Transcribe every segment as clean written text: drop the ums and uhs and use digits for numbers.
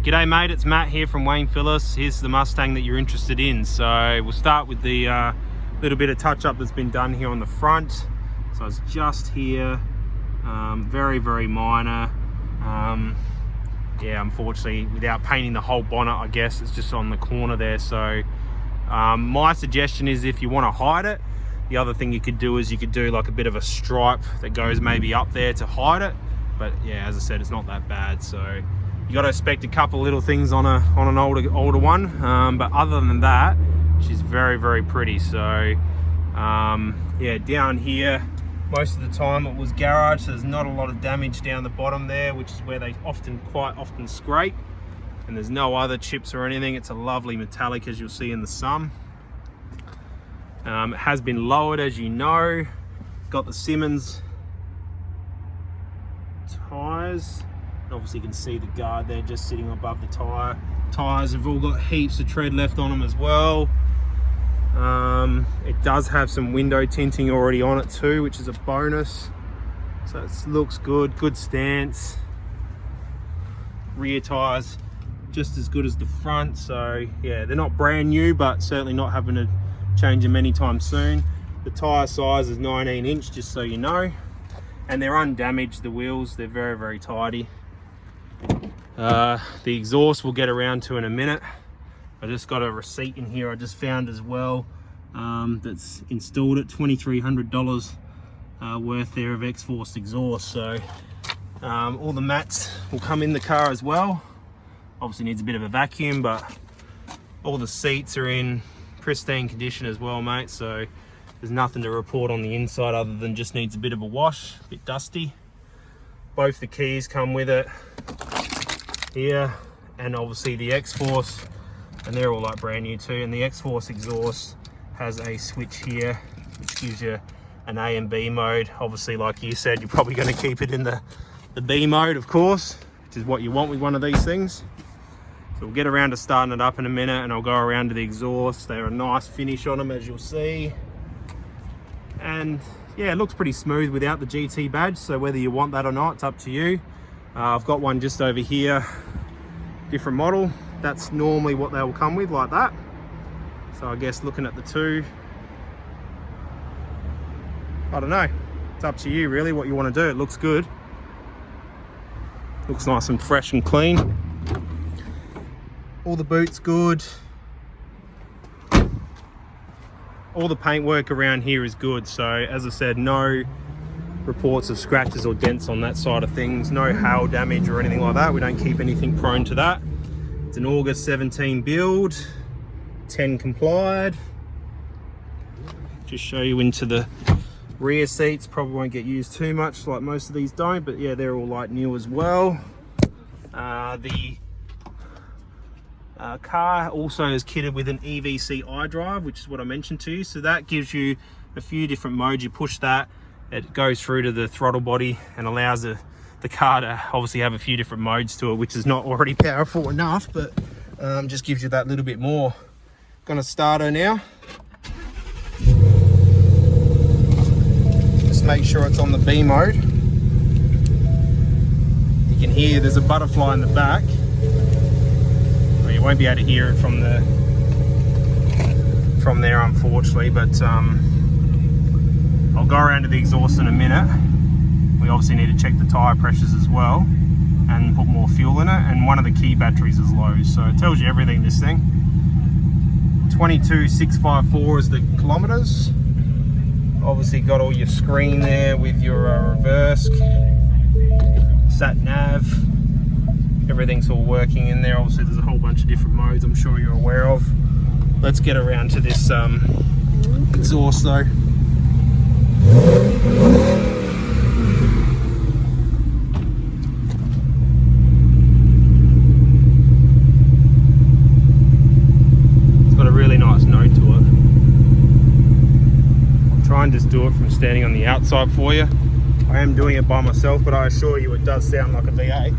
G'day mate, it's Matt here from Wayne Phillips. Here's the Mustang that you're interested in. So we'll start with the little bit of touch up that's been done here on the front. So it's just here, very minor. Yeah, unfortunately without painting the whole bonnet, I guess it's just on the corner there. So my suggestion is, if you want to hide it, the other thing you could do is you could do like a bit of a stripe that goes maybe up there to hide it. But yeah, as I said, it's not that bad. So you got to expect a couple little things on an older one, but other than that, she's very pretty. So yeah, down here most of the time it was garage, so there's not a lot of damage down the bottom there, which is where they quite often scrape, and there's no other chips or anything. It's a lovely metallic, as you'll see in the sum. It has been lowered, as you know. Got the Simmons tires. Obviously you can see the guard there just sitting above the tire. Tires have all got heaps of tread left on them as well. It does have some window tinting already on it too, which is a bonus. So it looks good stance. Rear tires just as good as the front. So yeah, they're not brand new, but certainly not having to change them anytime soon. The tire size is 19 inch, just so you know, and they're undamaged. The wheels, they're very tidy. The exhaust we'll get around to in a minute. I just got a receipt in here I just found as well, that's installed at $2,300 worth there of X-Force exhaust. So all the mats will come in the car as well. Obviously needs a bit of a vacuum, but all the seats are in pristine condition as well, mate. So there's nothing to report on the inside other than just needs a bit of a wash, a bit dusty. Both the keys come with it here, and obviously the X-Force, and they're all like brand new too. And the X-Force exhaust has a switch here which gives you an A and B mode. Obviously, like you said, you're probably going to keep it in the B mode, of course, which is what you want with one of these things. So we'll get around to starting it up in a minute, and I'll go around to the exhaust. They're a nice finish on them, as you'll see, and yeah, it looks pretty smooth without the GT badge. So whether you want that or not, it's up to you. I've got one just over here, different model. That's normally what they will come with, like that. So I guess looking at the two, I don't know, it's up to you really what you want to do. It looks good, looks nice and fresh and clean. All the boots good, all the paintwork around here is good. So as I said, no reports of scratches or dents on that side of things, no hail damage or anything like that. We don't keep anything prone to that. It's an August 17 build, 10 complied. Just show you into the rear seats. Probably won't get used too much, like most of these don't, but yeah, they're all like new as well. The car also is kitted with an EVC iDrive, which is what I mentioned to you. So that gives you a few different modes. You push that, it goes through to the throttle body and allows the car to obviously have a few different modes to it, which is not already powerful enough, but just gives you that little bit more. Gonna start her now. Just make sure it's on the B mode. You can hear there's a butterfly in the back. Well, you won't be able to hear it from there, unfortunately, but I'll go around to the exhaust in a minute. We obviously need to check the tyre pressures as well and put more fuel in it, and one of the key batteries is low, so it tells you everything, this thing. 22,654 is the kilometers. Obviously got all your screen there with your reverse, sat nav, everything's all working in there. Obviously there's a whole bunch of different modes I'm sure you're aware of. Let's get around to this exhaust though. It's got a really nice note to it. I'll try and just do it from standing on the outside for you. I am doing it by myself, but I assure you it does sound like a V8.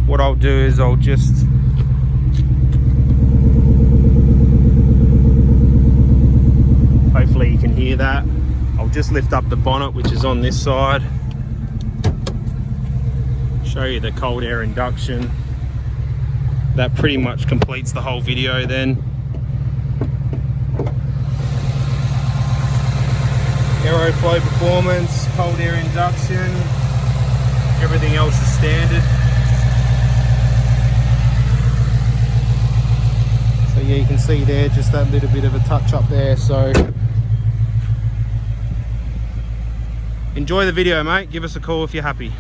What I'll do is I'll just hopefully you can hear that. I'll just lift up the bonnet, which is on this side. Show you the cold air induction. That pretty much completes the whole video then. Aeroflow performance, cold air induction, everything else is standard. So yeah, you can see there just that little bit of a touch up there. So enjoy the video, mate. Give us a call if you're happy.